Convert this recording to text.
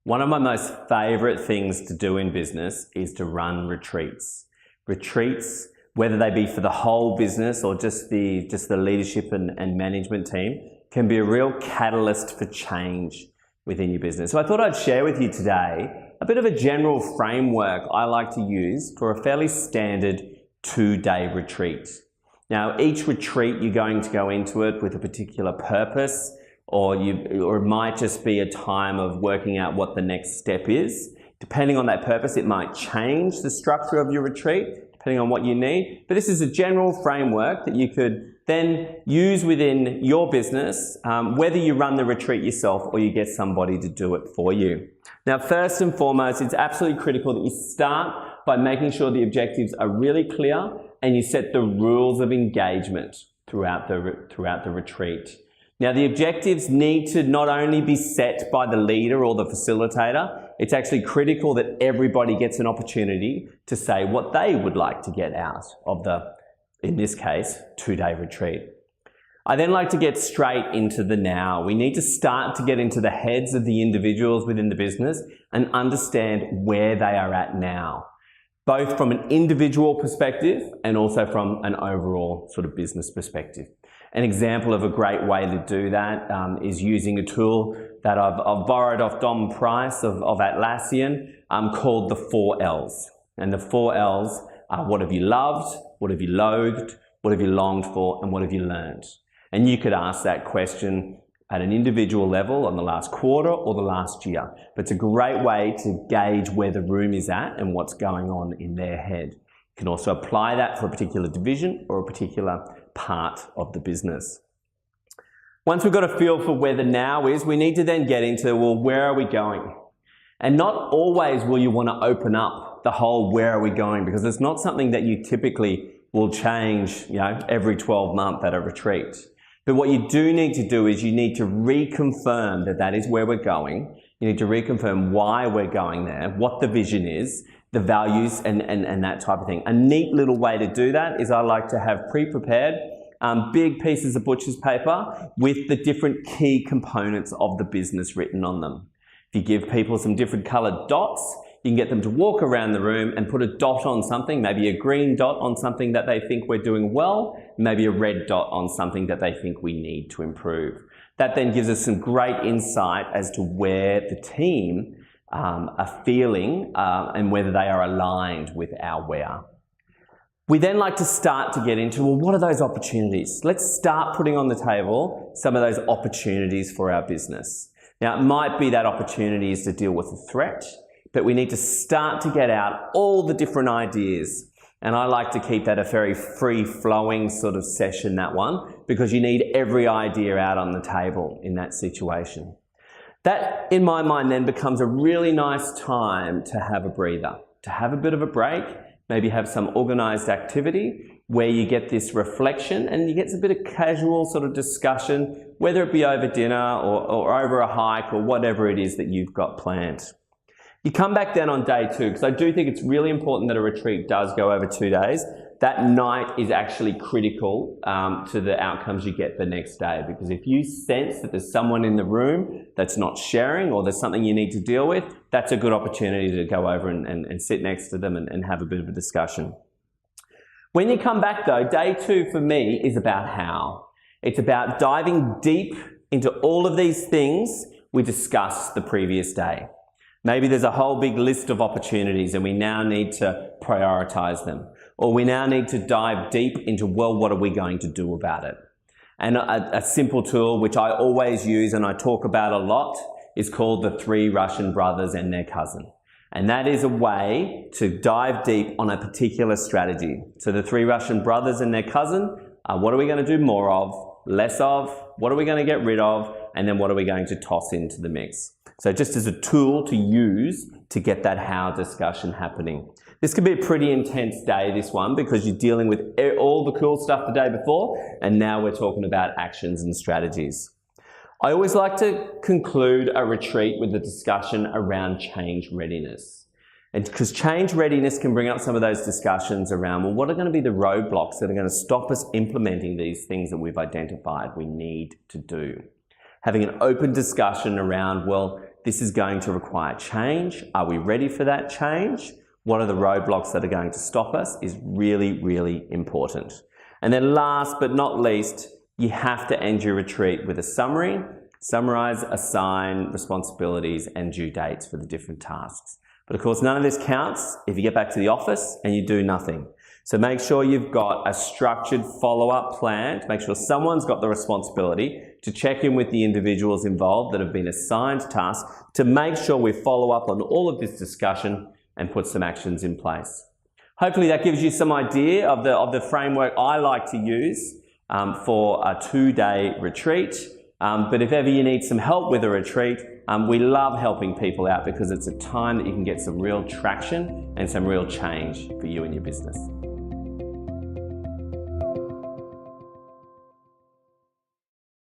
One of my most favorite things to do in business is to run retreats. Retreats, whether they be for the whole business or just the leadership and management team, can be a real catalyst for change within your business. So I thought I'd share with you today a bit of a general framework I like to use for a fairly standard 2-day retreat. Now, each retreat you're going to go into it with a particular purpose, or it might just be a time of working out what the next step is. Depending on that purpose, it might change the structure of your retreat, depending on what you need. But this is a general framework that you could then use within your business, whether you run the retreat yourself or you get somebody to do it for you. Now, first and foremost, it's absolutely critical that you start by making sure the objectives are really clear and you set the rules of engagement throughout the retreat. Now, the objectives need to not only be set by the leader or the facilitator, it's actually critical that everybody gets an opportunity to say what they would like to get out of the, in this case, 2-day retreat. I then like to get straight into the now. We need to start to get into the heads of the individuals within the business and understand where they are at now, both from an individual perspective and also from an overall sort of business perspective. An example of a great way to do that is using a tool that I've borrowed off Dom Price of Atlassian called the 4 Ls. And the 4 Ls are: what have you loved, what have you loathed, what have you longed for, and what have you learned? And you could ask that question at an individual level on the last quarter or the last year. But it's a great way to gauge where the room is at and what's going on in their head. You can also apply that for a particular division or a particular part of the business. Once we've got a feel for where the now is, we need to then get into, well, where are we going? And not always will you want to open up the whole where are we going, because it's not something that you typically will change, every 12 months at a retreat. But what you do need to do is you need to reconfirm that that is where we're going. You need to reconfirm why we're going there, what the vision is, the values and that type of thing. A neat little way to do that is I like to have pre-prepared big pieces of butcher's paper with the different key components of the business written on them. If you give people some different coloured dots, you can get them to walk around the room and put a dot on something, maybe a green dot on something that they think we're doing well, maybe a red dot on something that they think we need to improve. That then gives us some great insight as to where the team are feeling and whether they are aligned with our where. We then like to start to get into, well, what are those opportunities? Let's start putting on the table some of those opportunities for our business. Now, it might be that opportunity is to deal with a threat, but we need to start to get out all the different ideas. And I like to keep that a very free-flowing sort of session, that one, because you need every idea out on the table in that situation. That, in my mind, then becomes a really nice time to have a breather, to have a bit of a break, maybe have some organised activity where you get this reflection and you get a bit of casual sort of discussion, whether it be over dinner or over a hike or whatever it is that you've got planned. You come back then on day 2, because I do think it's really important that a retreat does go over 2 days. That night is actually critical to the outcomes you get the next day, because if you sense that there's someone in the room that's not sharing or there's something you need to deal with, that's a good opportunity to go over and sit next to them and have a bit of a discussion. When you come back though, day 2 for me is about how. It's about diving deep into all of these things we discussed the previous day. Maybe there's a whole big list of opportunities and we now need to prioritize them. Or we now need to dive deep into, well, what are we going to do about it? And a simple tool, which I always use and I talk about a lot, is called the 3 Russian brothers and their cousin. And that is a way to dive deep on a particular strategy. So the 3 Russian brothers and their cousin are, what are we going to do more of, less of, what are we going to get rid of, and then what are we going to toss into the mix? So just as a tool to use to get that how discussion happening. This could be a pretty intense day, this one, because you're dealing with all the cool stuff the day before, and now we're talking about actions and strategies. I always like to conclude a retreat with a discussion around change readiness. And because change readiness can bring up some of those discussions around, well, what are going to be the roadblocks that are going to stop us implementing these things that we've identified we need to do? Having an open discussion around, well, this is going to require change. Are we ready for that change? What are the roadblocks that are going to stop us is really, really important. And then last but not least, you have to end your retreat with a summary. Summarize, assign responsibilities and due dates for the different tasks. But of course, none of this counts if you get back to the office and you do nothing. So make sure you've got a structured follow-up plan to make sure someone's got the responsibility to check in with the individuals involved that have been assigned tasks to make sure we follow up on all of this discussion and put some actions in place. Hopefully that gives you some idea of the framework I like to use for a 2-day retreat. But if ever you need some help with a retreat, we love helping people out because it's a time that you can get some real traction and some real change for you and your business.